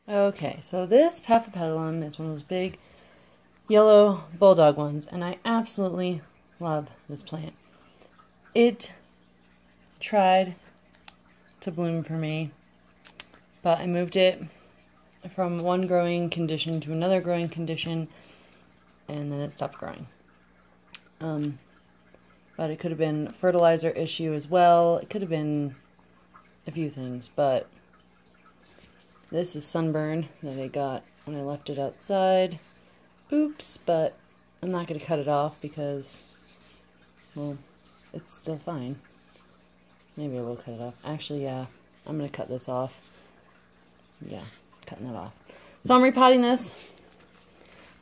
Okay, so this paphiopedilum is one of those big yellow bulldog ones, and I absolutely love this plant. It tried to bloom for me, but I moved it from one growing condition to another growing condition, and then it stopped growing. But it could have been a fertilizer issue as well. It could have been a few things, but this is sunburn that I got when I left it outside. Oops, but I'm not going to cut it off because, well, it's still fine. Maybe I will cut it off. Actually, yeah, I'm going to cut this off. Yeah, cutting that off. So I'm repotting this.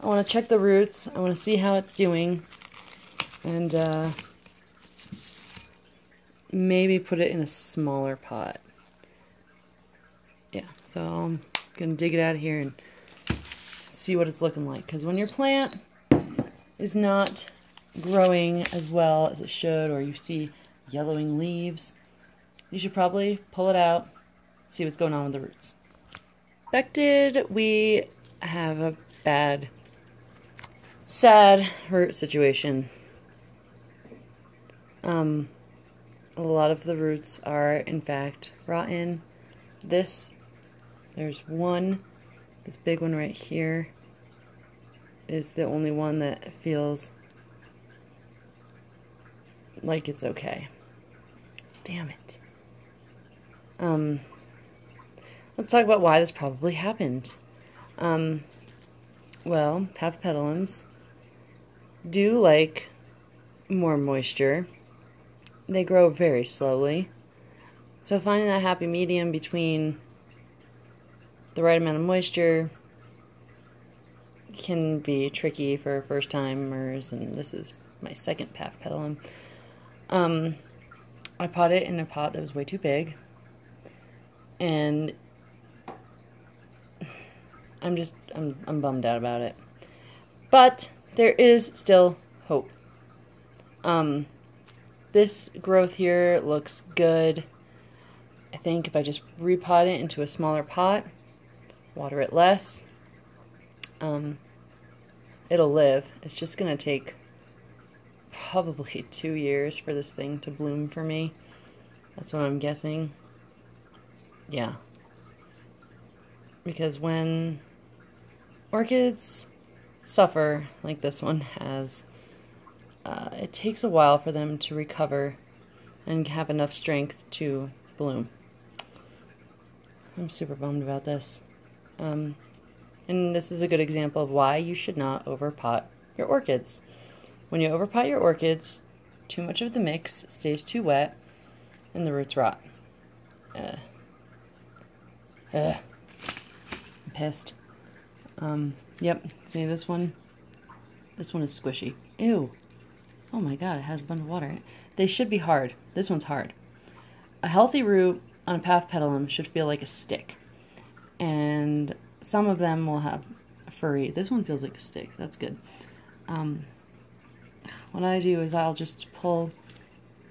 I want to check the roots. I want to see how it's doing. And maybe put it in a smaller pot. Yeah, so I'm going to dig it out of here and see what it's looking like. Because when your plant is not growing as well as it should, or you see yellowing leaves, you should probably pull it out, see what's going on with the roots. Expected, we have a bad, sad root situation. A lot of the roots are, in fact, rotten. There's one, this big one right here is the only one that feels like it's okay. Damn it. Let's talk about why this probably happened. Well, paphiopedilums do like more moisture. They grow very slowly. So finding that happy medium between the right amount of moisture can be tricky for first timers, and this is my second paphiopedilum. I potted it in a pot that was way too big, and I'm bummed out about it. But there is still hope. This growth here looks good. I think if I just repot it into a smaller pot, water it less, it'll live. It's just gonna take probably 2 years for this thing to bloom for me. That's what I'm guessing. Yeah. Because when orchids suffer like this one has, it takes a while for them to recover and have enough strength to bloom. I'm super bummed about this. And this is a good example of why you should not overpot your orchids. When you overpot your orchids, too much of the mix stays too wet and the roots rot. I'm pissed. Yep, see this one? This one is squishy. Ew. Oh my god, it has a bunch of water in it. They should be hard. This one's hard. A healthy root on a paphiopedilum should feel like a stick. And some of them will have furry. This one feels like a stick. That's good. What I do is I'll just pull...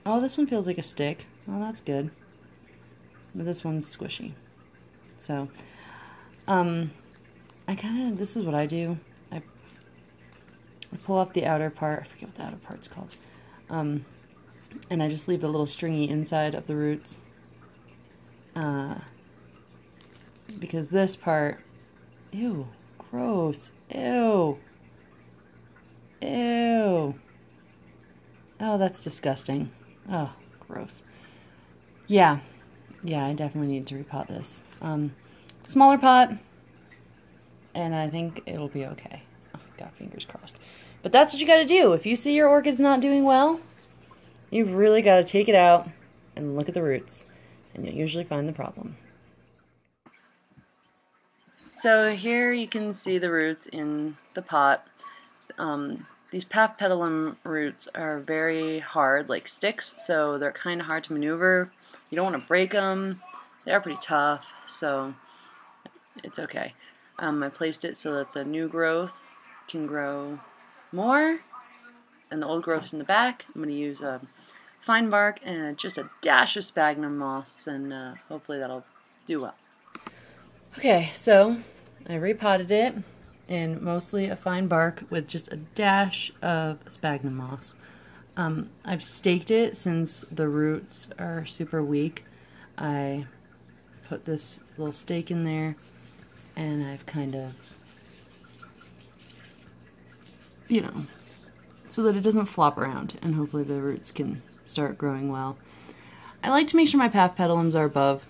Oh, this one feels like a stick. Oh, that's good. But this one's squishy. So, this is what I do. I pull off the outer part. I forget what the outer part's called. And I just leave the little stringy inside of the roots. Because this part... Ew. Gross. Ew. Ew. Oh, that's disgusting. Oh, gross. Yeah. Yeah, I definitely need to repot this. Smaller pot, and I think it'll be okay. Oh, God, fingers crossed. But that's what you gotta do. If you see your orchids not doing well, you've really gotta take it out and look at the roots, and you'll usually find the problem. So here you can see the roots in the pot. These paphiopedilum roots are very hard, like sticks, so they're kind of hard to maneuver. You don't want to break them. They are pretty tough, so it's okay. I placed it so that the new growth can grow more, and the old growth's in the back. I'm going to use a fine bark and just a dash of sphagnum moss, and hopefully that'll do well. Okay, so I repotted it in mostly a fine bark with just a dash of sphagnum moss. I've staked it since the roots are super weak. I put this little stake in there and I've kind of, you know, so that it doesn't flop around and hopefully the roots can start growing well. I like to make sure my paphiopedilums are above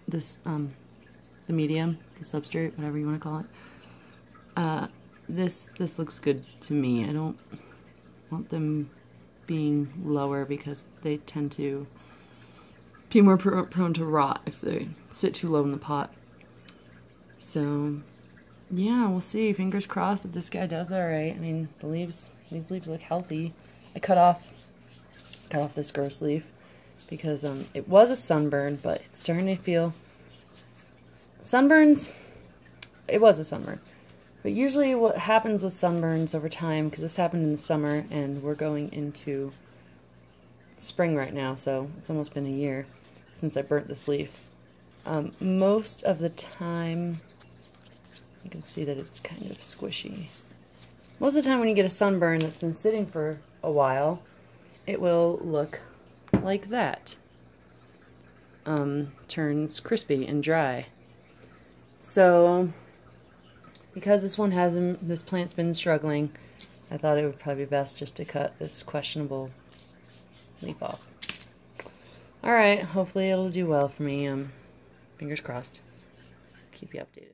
this, the medium, the substrate, whatever you want to call it. This looks good to me. I don't want them being lower because they tend to be more prone to rot if they sit too low in the pot. So yeah, we'll see. Fingers crossed that this guy does all right. I mean, these leaves look healthy. I cut off this gross leaf because it was a sunburn, but it's starting to feel sunburns. It was a sunburn. But usually what happens with sunburns over time, because this happened in the summer and we're going into spring right now, so it's almost been a year since I burnt this leaf. Most of the time, you can see that it's kind of squishy. Most of the time when you get a sunburn that's been sitting for a while, it will look like that. Turns crispy and dry. So, because this plant's been struggling, I thought it would probably be best just to cut this questionable leaf off. Alright, hopefully it'll do well for me. Fingers crossed. Keep you updated.